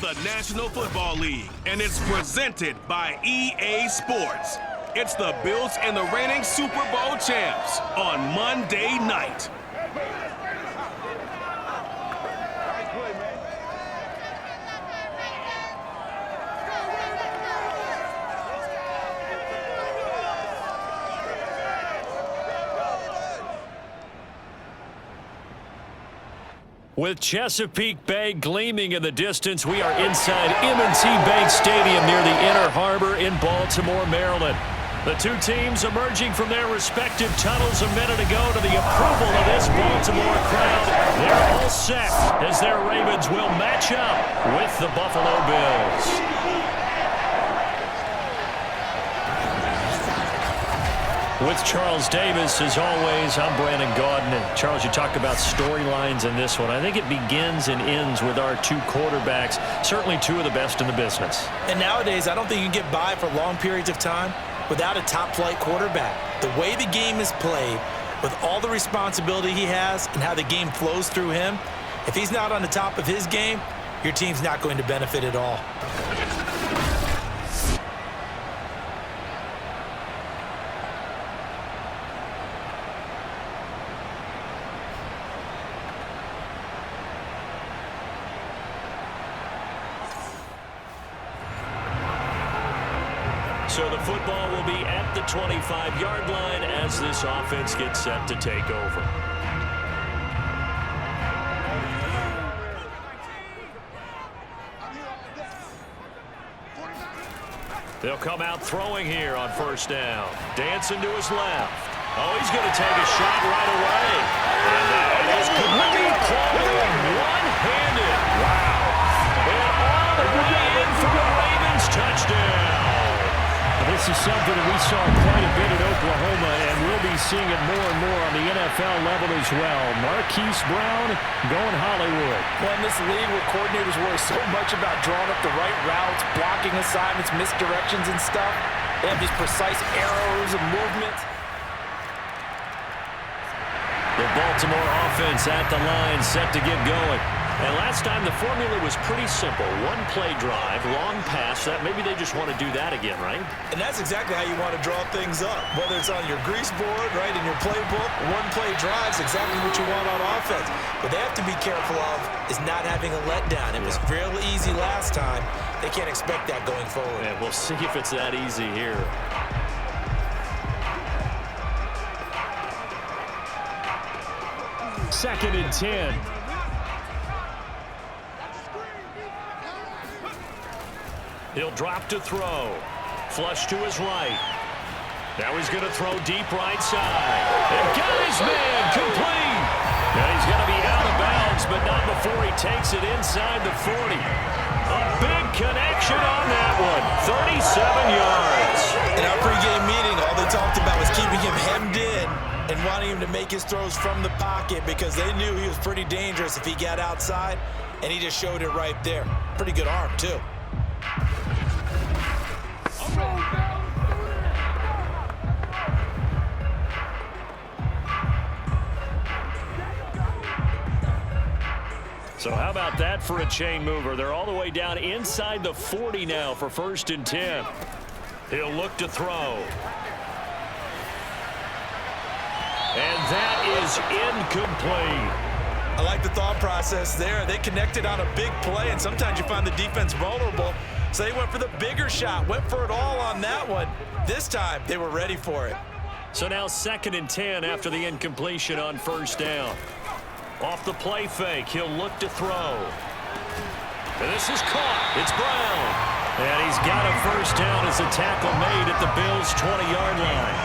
The National Football League, and it's presented by EA Sports. It's the Bills and the reigning Super Bowl champs on Monday night. With Chesapeake Bay gleaming in the distance, we are inside M&T Bank Stadium near the Inner Harbor in Baltimore, Maryland. The two teams emerging from their respective tunnels a minute ago to the approval of this Baltimore crowd. They're all set as their Ravens will match up with the Buffalo Bills. With Charles Davis, as always, I'm Brandon Gaudin. And Charles, you talk about storylines in this one. I think it begins and ends with our two quarterbacks, certainly two of the best in the business. And nowadays, I don't think you can get by for long periods of time without a top-flight quarterback. The way the game is played, with all the responsibility he has and how the game flows through him, if he's not on the top of his game, your team's not going to benefit at all. So the football will be at the 25-yard line as this offense gets set to take over. They'll come out throwing here on first down. Dancing to his left. Oh, he's going to take a shot right away. And that is complete. One-handed. Wow. And all the way in for the Ravens touchdown. This is something that we saw quite a bit in Oklahoma, and we'll be seeing it more and more on the NFL level as well. Marquise Brown going Hollywood. Well, in this league where coordinators worry so much about drawing up the right routes, blocking assignments, misdirections and stuff, they have these precise arrows and movements. The Baltimore offense at the line, set to get going. And last time the formula was pretty simple. One play drive, long pass. That maybe they just want to do that again, right? And that's exactly how you want to draw things up. Whether it's on your grease board, right, in your playbook, one play drive is exactly what you want on offense. What they have to be careful of is not having a letdown. It was fairly easy last time. They can't expect that going forward. And we'll see if it's that easy here. Second and 10. He'll drop to throw. Flush to his right. Now he's going to throw deep right side. And got his man complete. Now he's going to be out of bounds, but not before he takes it inside the 40. A big connection on that one. 37 yards. In our pregame meeting, all they talked about was keeping him hemmed in and wanting him to make his throws from the pocket because they knew he was pretty dangerous if he got outside, and he just showed it right there. Pretty good arm, too. So how about that for a chain mover? They're all the way down inside the 40 now for first and 10. He'll look to throw. And that is incomplete. I like the thought process there. They connected on a big play, and sometimes you find the defense vulnerable. So they went for the bigger shot, went for it all on that one. This time, they were ready for it. So now second and 10 after the incompletion on first down. Off the play fake, he'll look to throw. And this is caught. It's Brown. And he's got a first down as the tackle made at the Bills' 20-yard line.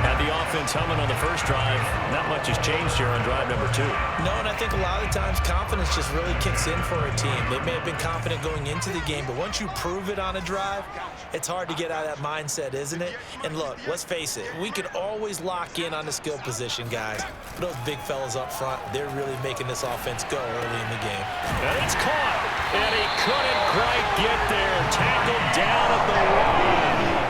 Had the offense humming on the first drive. Not much has changed here on drive number 2. No, and I think a lot of the times confidence just really kicks in for a team. They may have been confident going into the game, but once you prove it on a drive, it's hard to get out of that mindset, isn't it? And look, let's face it, we can always lock in on the skill position, guys. Those big fellas up front, they're really making this offense go early in the game. And it's caught. And he couldn't quite get there. Tackled down at the 1.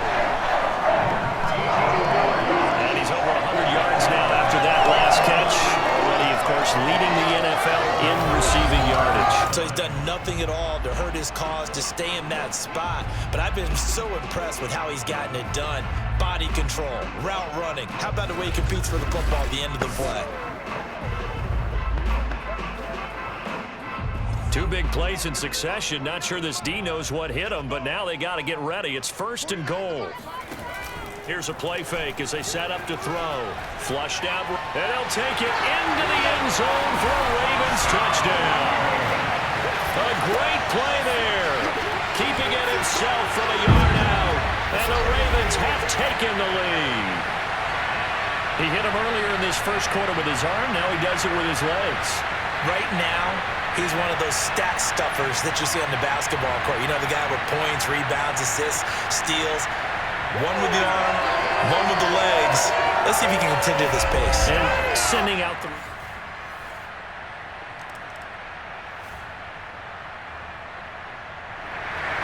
And he's over 100 yards now after that last catch. Already, of course, leading the NFL in receiving yardage. So he's done nothing at all to hurt his cause, to stay in that spot. But I've been so impressed with how he's gotten it done. Body control, route running. How about the way he competes for the football at the end of the play? Two big plays in succession. Not sure this D knows what hit him, but now they got to get ready. It's 1st and goal. Here's a play fake as they set up to throw. Flushed out, and he'll take it into the end zone for a Ravens touchdown. A great play there. Keeping it himself from a yard out, and the Ravens have taken the lead. He hit him earlier in this first quarter with his arm. Now he does it with his legs. Right now, he's one of those stat stuffers that you see on the basketball court. You know, the guy with points, rebounds, assists, steals. One with the arm, one with the legs. Let's see if he can continue this pace. And sending out the...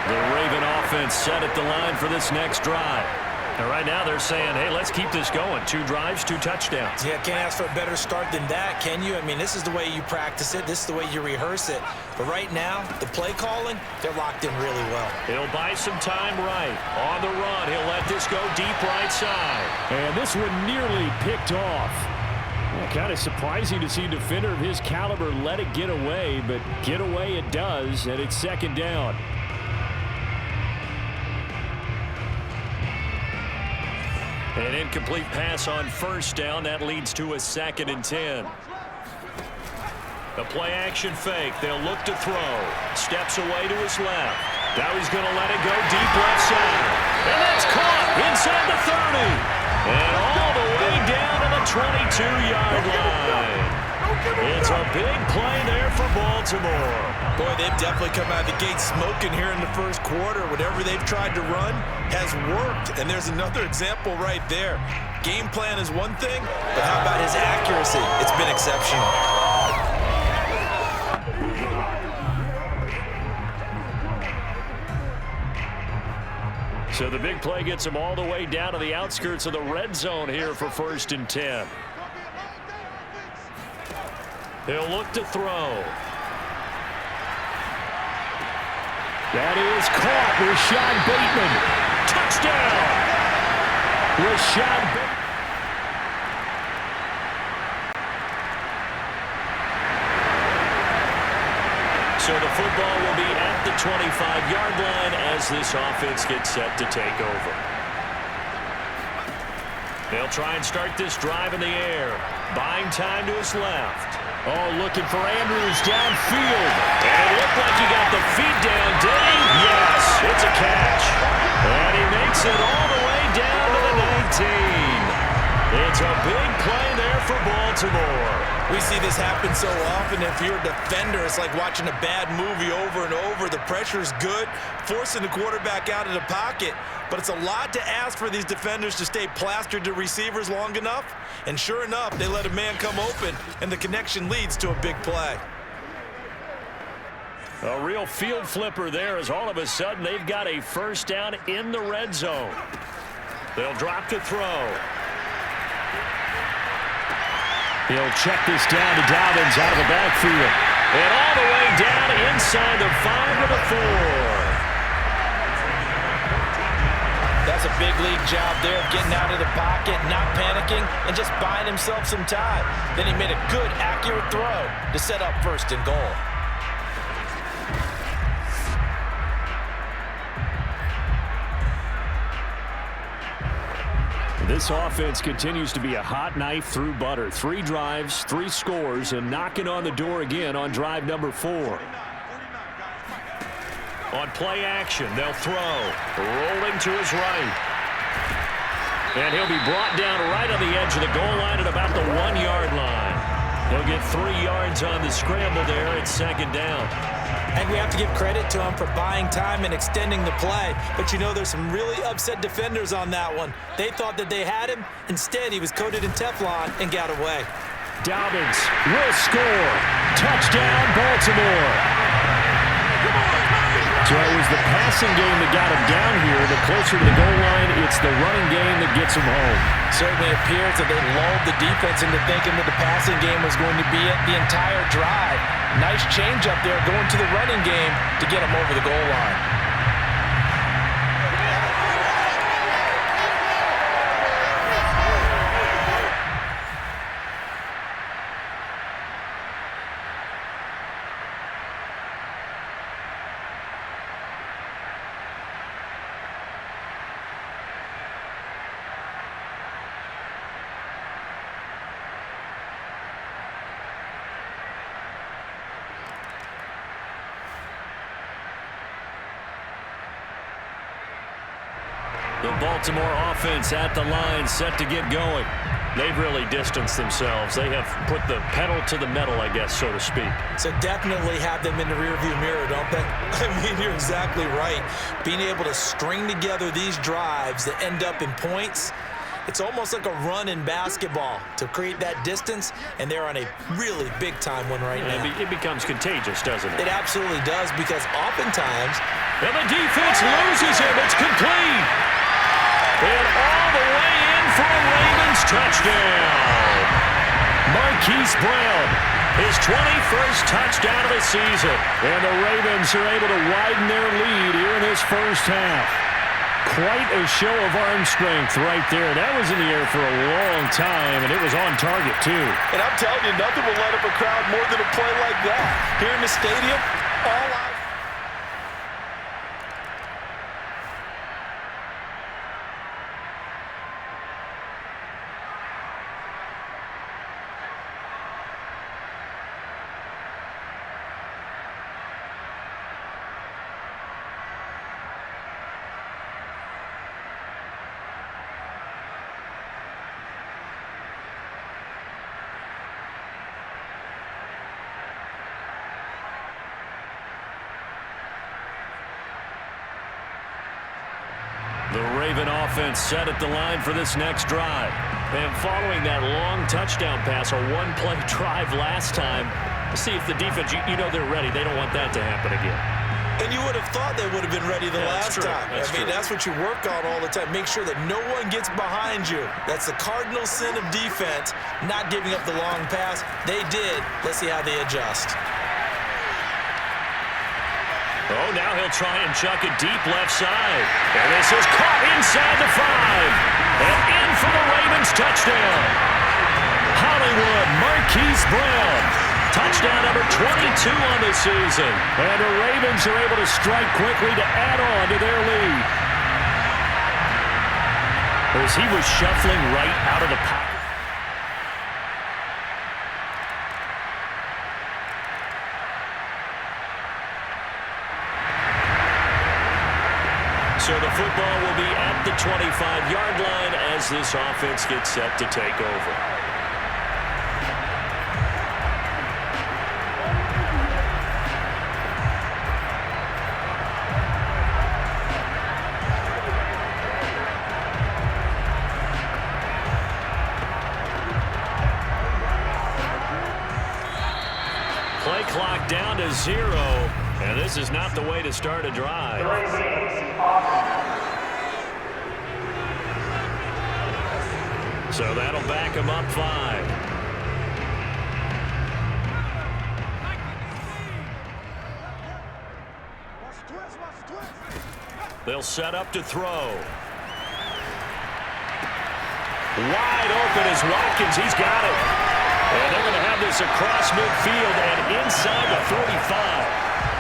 The Raven offense set at the line for this next drive. And right now they're saying, hey, let's keep this going. 2 drives, 2 touchdowns. Yeah, can't ask for a better start than that, can you? I mean, this is the way you practice it. This is the way you rehearse it. But right now, the play calling, they're locked in really well. He'll buy some time right. On the run, he'll let this go deep right side. And this one nearly picked off. Well, kind of surprising to see a defender of his caliber let it get away, but get away it does, and it's 2nd down. An incomplete pass on 1st down. That leads to a 2nd and 10. The play action fake. They'll look to throw. Steps away to his left. Now he's going to let it go deep left side. And that's caught inside the 30. And all the way down to the 22-yard line. It's a big play there for Baltimore. Boy, they've definitely come out of the gate smoking here in the first quarter. Whatever they've tried to run has worked. And there's another example right there. Game plan is one thing, but how about his accuracy? It's been exceptional. So the big play gets him all the way down to the outskirts of the red zone here for 1st and 10. He'll look to throw. That is caught. Rashad Bateman. Touchdown! Rashad Bateman. So the football will be at the 25-yard line as this offense gets set to take over. They'll try and start this drive in the air. Buying time to his left. Oh, looking for Andrews downfield. And it looked like he got the feet down, did he? Yes, it's a catch. And he makes it all the way down to the 19. It's a big play there for Baltimore. We see this happen so often. If you're a defender, it's like watching a bad movie over and over. The pressure's good, forcing the quarterback out of the pocket. But it's a lot to ask for these defenders to stay plastered to receivers long enough. And sure enough, they let a man come open, and the connection leads to a big play. A real field flipper there as all of a sudden they've got a 1st down in the red zone. They'll drop to throw. He'll check this down to Dobbins out of the backfield. And all the way down inside the 5 to the 4. That's a big league job there of getting out of the pocket, not panicking, and just buying himself some time. Then he made a good, accurate throw to set up 1st and goal. This offense continues to be a hot knife through butter. 3 drives, 3 scores, and knocking on the door again on drive number 4. On play action, they'll throw. Rolling to his right. And he'll be brought down right on the edge of the goal line at about the 1-yard line. He'll get 3 yards on the scramble there at 2nd down. And we have to give credit to him for buying time and extending the play. But you know, there's some really upset defenders on that one. They thought that they had him. Instead, he was coated in Teflon and got away. Dobbins will score. Touchdown, Baltimore. So it was the passing game that got him down here. The closer to the goal line, it's the running game that gets him home. Certainly appears that they lulled the defense into thinking that the passing game was going to be it the entire drive. Nice change up there going to the running game to get him over the goal line. The Baltimore offense at the line, set to get going. They've really distanced themselves. They have put the pedal to the metal, I guess, so to speak. So definitely have them in the rearview mirror, don't they? I mean, you're exactly right. Being able to string together these drives that end up in points, it's almost like a run in basketball to create that distance, and they're on a really big-time one right now. It becomes contagious, doesn't it? It absolutely does, because oftentimes... And the defense loses him. It's complete. And all the way in for a Ravens touchdown. Marquise Brown, his 21st touchdown of the season. And the Ravens are able to widen their lead here in this first half. Quite a show of arm strength right there. That was in the air for a long time, and it was on target, too. And I'm telling you, nothing will light up a crowd more than a play like that. Here in the stadium, all eyes. The Raven offense set at the line for this next drive. And following that long touchdown pass, a one-play drive last time, see if the defense, you know they're ready. They don't want that to happen again. And you would have thought they would have been ready the last time. That's what you work on all the time. Make sure that no one gets behind you. That's the cardinal sin of defense, not giving up the long pass. They did. Let's see how they adjust. Oh, now he'll try and chuck it deep left side. And this is caught inside the 5. And in for the Ravens touchdown. Hollywood, Marquise Brown. Touchdown number 22 on the season. And the Ravens are able to strike quickly to add on to their lead. As he was shuffling right out of the pocket. So the football will be at the 25-yard line as this offense gets set to take over. Play clock down to 0, and this is not the way to start a drive. So that'll back him up 5. They'll set up to throw. Wide open is Watkins. He's got it. And they're going to have this across midfield and inside the 45.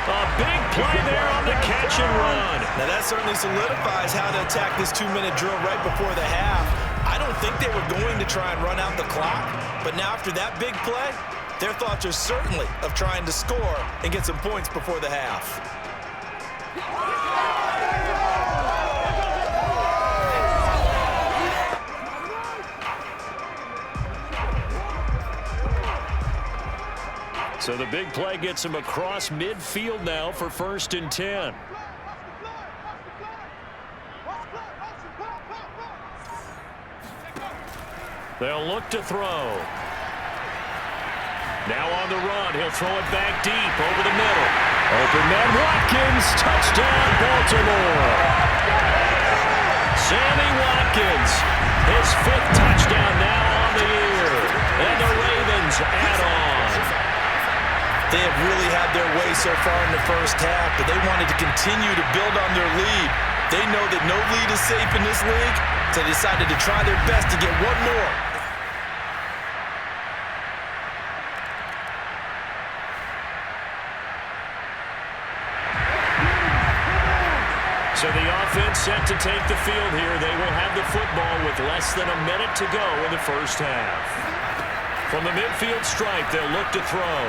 A big play there on the catch and run. Now that certainly solidifies how to attack this 2-minute drill right before the half. I don't think they were going to try and run out the clock, but now after that big play, their thoughts are certainly of trying to score and get some points before the half. So the big play gets him across midfield now for 1st and 10. They'll look to throw. Now on the run, he'll throw it back deep over the middle. Open man Watkins, touchdown Baltimore. Sammy Watkins, his 5th touchdown now on the year. And the Ravens add on. They have really had their way so far in the first half, but they wanted to continue to build on their lead. They know that no lead is safe in this league, so they decided to try their best to get one more. So the offense set to take the field here. They will have the football with less than a minute to go in the first half. From the midfield stripe, they'll look to throw.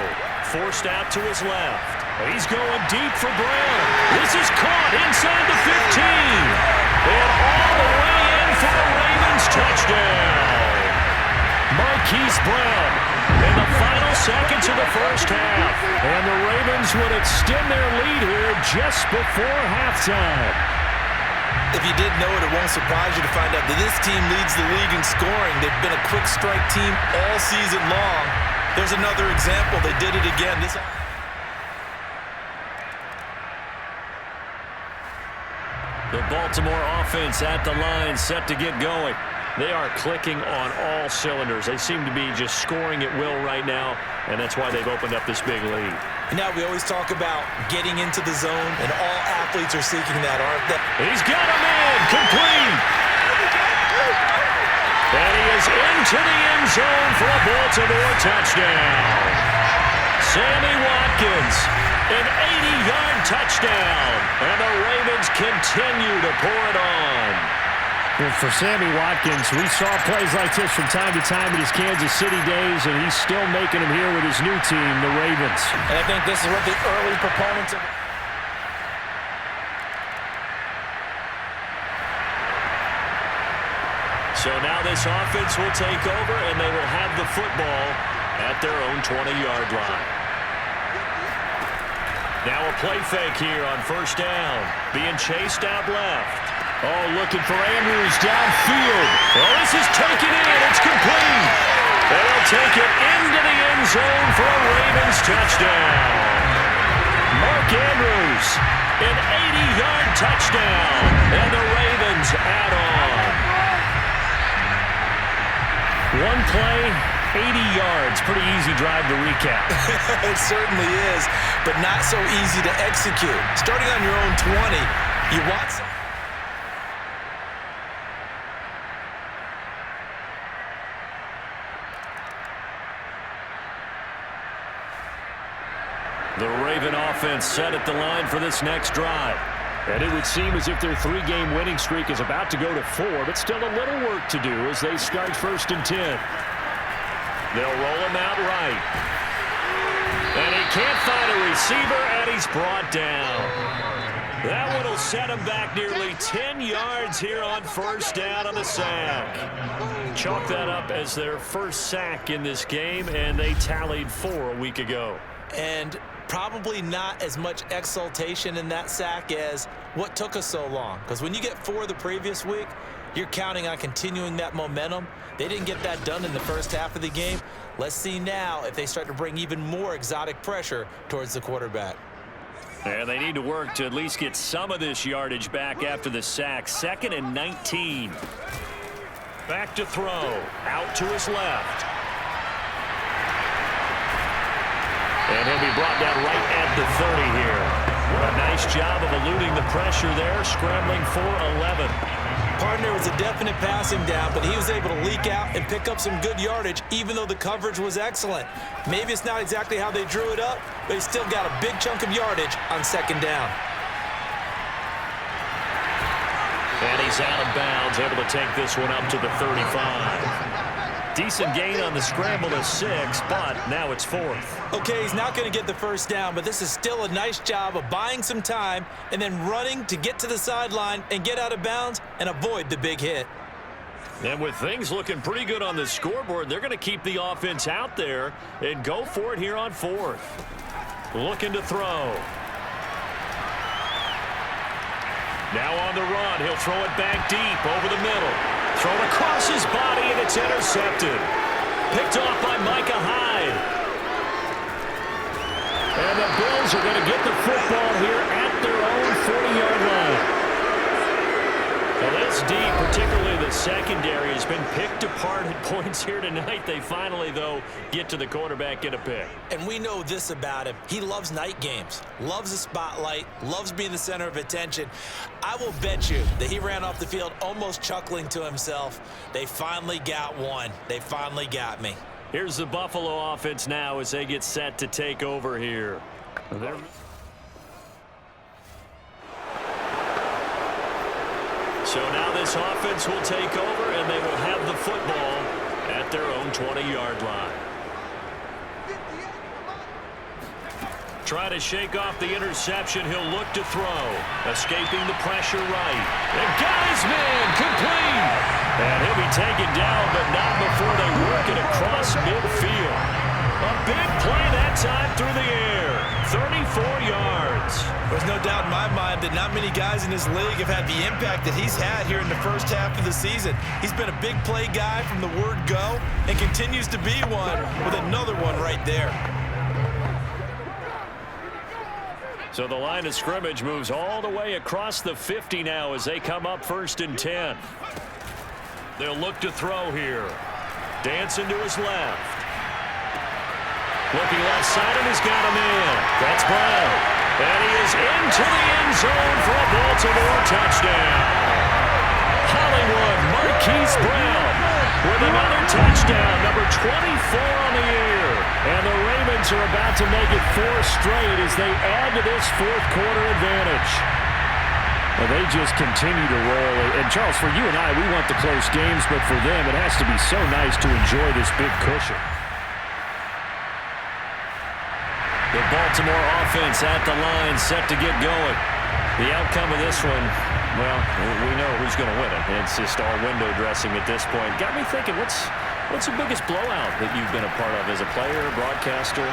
Forced out to his left. He's going deep for Brown. This is caught inside the 15. And all the way in for the Ravens touchdown. Marquise Brown in the final seconds of the first half. And the Ravens would extend their lead here just before halftime. If you didn't know it, it won't surprise you to find out that this team leads the league in scoring. They've been a quick strike team all season long. There's another example. They did it again. The Baltimore offense at the line, set to get going. They are clicking on all cylinders. They seem to be just scoring at will right now, and that's why they've opened up this big lead. Now, we always talk about getting into the zone, and all athletes are seeking that, aren't they? He's got him in, complete. And he is into the end zone for a Baltimore touchdown. Sammy Watkins, an 80-yard touchdown, and the Ravens continue to pour it on. Well, for Sammy Watkins, we saw plays like this from time to time in his Kansas City days, and he's still making them here with his new team, the Ravens. And I think this is what the early proponents of... So now this offense will take over, and they will have the football at their own 20-yard line. Now a play fake here on first down. Being chased out left. Oh, looking for Andrews downfield. Oh, this is taken in. It's complete. They'll take it into the end zone for a Ravens touchdown. Mark Andrews, an 80-yard touchdown, and the Ravens add on. One play, 80 yards. Pretty easy drive to recap. It certainly is, but not so easy to execute. Starting on your own 20, you want some... The Raven offense set at the line for this next drive. And it would seem as if their three-game winning streak is about to go to 4, but still a little work to do as they start first and 10. They'll roll him out right. And he can't find a receiver, and he's brought down. That one will set him back nearly 10 yards here on first down on the sack. Chalk that up as their first sack in this game, and they tallied 4 a week ago. And probably not as much exultation in that sack as what took us so long. Because when you get 4 the previous week, you're counting on continuing that momentum. They didn't get that done in the first half of the game. Let's see now if they start to bring even more exotic pressure towards the quarterback. And they need to work to at least get some of this yardage back after the sack. 2nd and 19. Back to throw. Out to his left. And he'll be brought down right at the 30 here. A nice job of eluding the pressure there, scrambling for 11. Partner was a definite passing down, but he was able to leak out and pick up some good yardage, even though the coverage was excellent. Maybe it's not exactly how they drew it up, but he still got a big chunk of yardage on 2nd down. And he's out of bounds, able to take this one up to the 35. Decent gain on the scramble of 6, but now it's 4th. Okay, he's not going to get the first down, but this is still a nice job of buying some time and then running to get to the sideline and get out of bounds and avoid the big hit. And with things looking pretty good on the scoreboard, they're going to keep the offense out there and go for it here on 4th. Looking to throw. Now on the run, he'll throw it back deep over the middle. Thrown across his body, and it's intercepted. Picked off by Micah Hyde. And the Bills are going to get the football here at their own 40-yard line. Well, that's deep, particularly the The secondary has been picked apart at points here tonight. They finally, though, get to the quarterback, get a pick. And we know this about him. He loves night games, loves the spotlight, loves being the center of attention. I will bet you that he ran off the field almost chuckling to himself. They finally got one. They finally got me. Here's the Buffalo offense now as they get set to take over here. So now this offense will take over, and they will have the football at their own 20-yard line. Try to shake off the interception. He'll look to throw. Escaping the pressure right. And got his man complete. And he'll be taken down, but not before they work it across midfield. A big play that time through the air. 34 yards. There's no doubt in my mind that not many guys in this league have had the impact that he's had here in the first half of the season. He's been a big play guy from the word go and continues to be one with another one right there. So the line of scrimmage moves all the way across the 50 now as they come up 1st and 10. They'll look to throw here. Dancing to his left. Looking left side, and he's got a man. That's Brown. And he is into the end zone for a Baltimore touchdown. Hollywood Marquise Brown with another touchdown, number 24 on the year. And the Ravens are about to make it 4 straight as they add to this fourth quarter advantage. Well, they just continue to roll. And, Charles, for you and I, we want the close games, but for them, it has to be so nice to enjoy this big cushion. The Baltimore offense at the line, set to get going. The outcome of this one, well, we know who's going to win it. It's just all window dressing at this point. Got me thinking, what's the biggest blowout that you've been a part of as a player, broadcaster?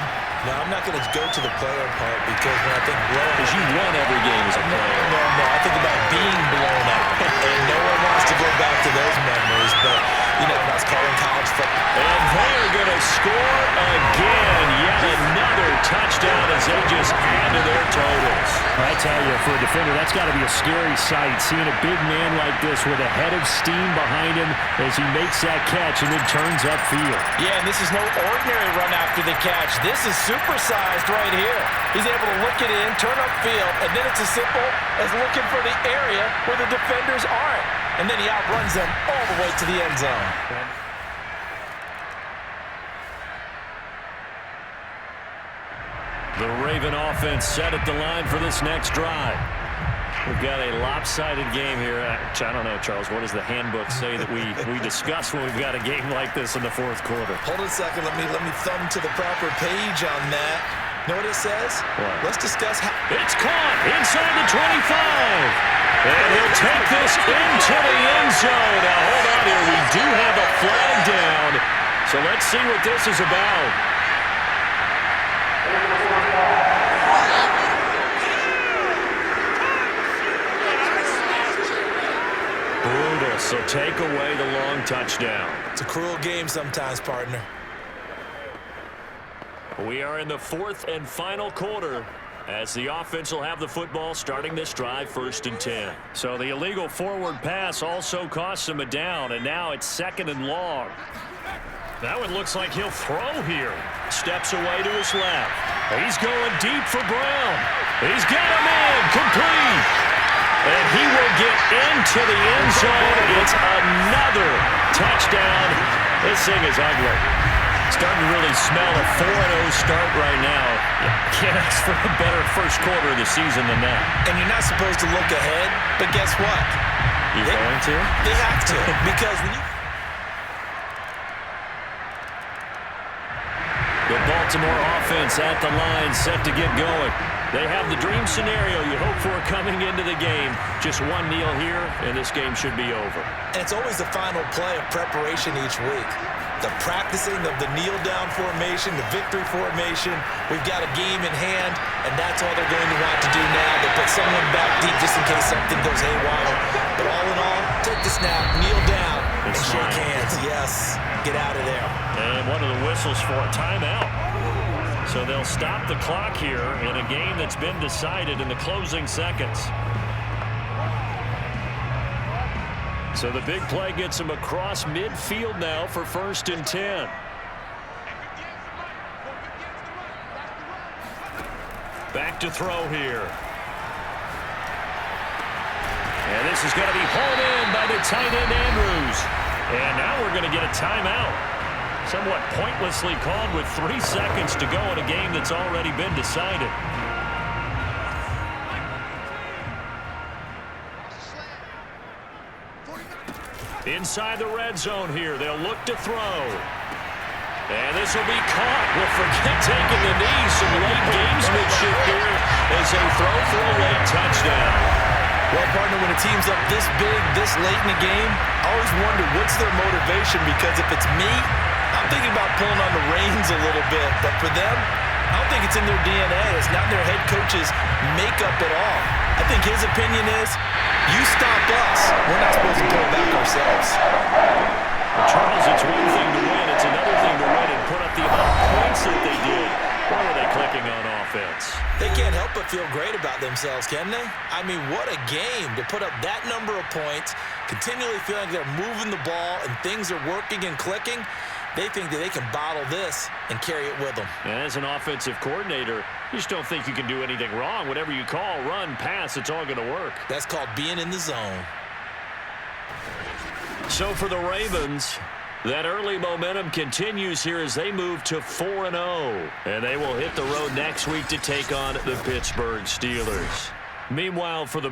No, I'm not going to go to the player part because when I think blowout... Because you won every game as a player. No. I think about being blown out. And no one wants to go back to those memories. But, you know, when I was calling college football... And they're going to score again. Yet another touchdown as they just add to their totals. I tell you, for a defender, that's got to be a scary sight, seeing a big man like this with a head of steam behind him as he makes that catch and then turns upfield. Yeah, and this is no ordinary run after the catch. This is supersized right here. He's able to look it in, turn upfield, and then it's as simple as looking for the area where the defenders aren't. And then he outruns them all the way to the end zone. The Raven offense set at the line for this next drive. We've got a lopsided game here. I don't know, Charles, what does the handbook say that we discuss when we've got a game like this in the fourth quarter? Hold it a second. Let me thumb to the proper page on that. Know what it says? What? Let's discuss how... It's caught inside the 25. And he'll take this into the end zone. Now, hold on here. We do have a flag down. So let's see what this is about. Brutal, so take away the long touchdown. It's a cruel game sometimes, partner. We are in the fourth and final quarter as the offense will have the football starting this drive 1st and 10. So the illegal forward pass also costs him a down, and now it's 2nd and long. That one looks like he'll throw here. Steps away to his left. He's going deep for Brown. He's got a man complete. And he will get into the end zone. It's another touchdown. This thing is ugly. Starting to really smell a 4-0 start right now. Can't ask for a better first quarter of the season than that. And you're not supposed to look ahead, but guess what? You're going to? They have to, because when you... The Baltimore offense at the line, set to get going. They have the dream scenario you hope for coming into the game. Just one kneel here, and this game should be over. And it's always the final play of preparation each week. The practicing of the kneel-down formation, the victory formation. We've got a game in hand, and that's all they're going to want to do now. They put someone back deep just in case something goes haywire. But all in all, take the snap, kneel down, and shake hands. Yes, get out of there. And one of the whistles for a timeout. So they'll stop the clock here in a game that's been decided in the closing seconds. So the big play gets him across midfield now for 1st and 10. Back to throw here. And this is going to be hauled in by the tight end Andrews. And now we're going to get a timeout. Somewhat pointlessly called with 3 seconds to go in a game that's already been decided. Inside the red zone here, they'll look to throw. And this will be caught. Well, forget taking the knee. Some late gamesmanship here as they throw for a late touchdown. Well, partner, when a team's up this big, this late in the game, I always wonder what's their motivation, because if it's me, I'm thinking about pulling on the reins a little bit. But for them, I don't think it's in their DNA. It's not in their head coach's makeup at all. I think his opinion is, you stop us. We're not supposed to pull back ourselves. Well, Charles, it's one thing to win. It's another thing to win and put up the amount of points that they did. Why were they clicking on offense? They can't help but feel great about themselves, can they? I mean, what a game to put up that number of points, continually feeling they're moving the ball and things are working and clicking. They think that they can bottle this and carry it with them. As an offensive coordinator, you just don't think you can do anything wrong. Whatever you call, run, pass, it's all going to work. That's called being in the zone. So for the Ravens, that early momentum continues here as they move to 4-0. And they will hit the road next week to take on the Pittsburgh Steelers. Meanwhile, for the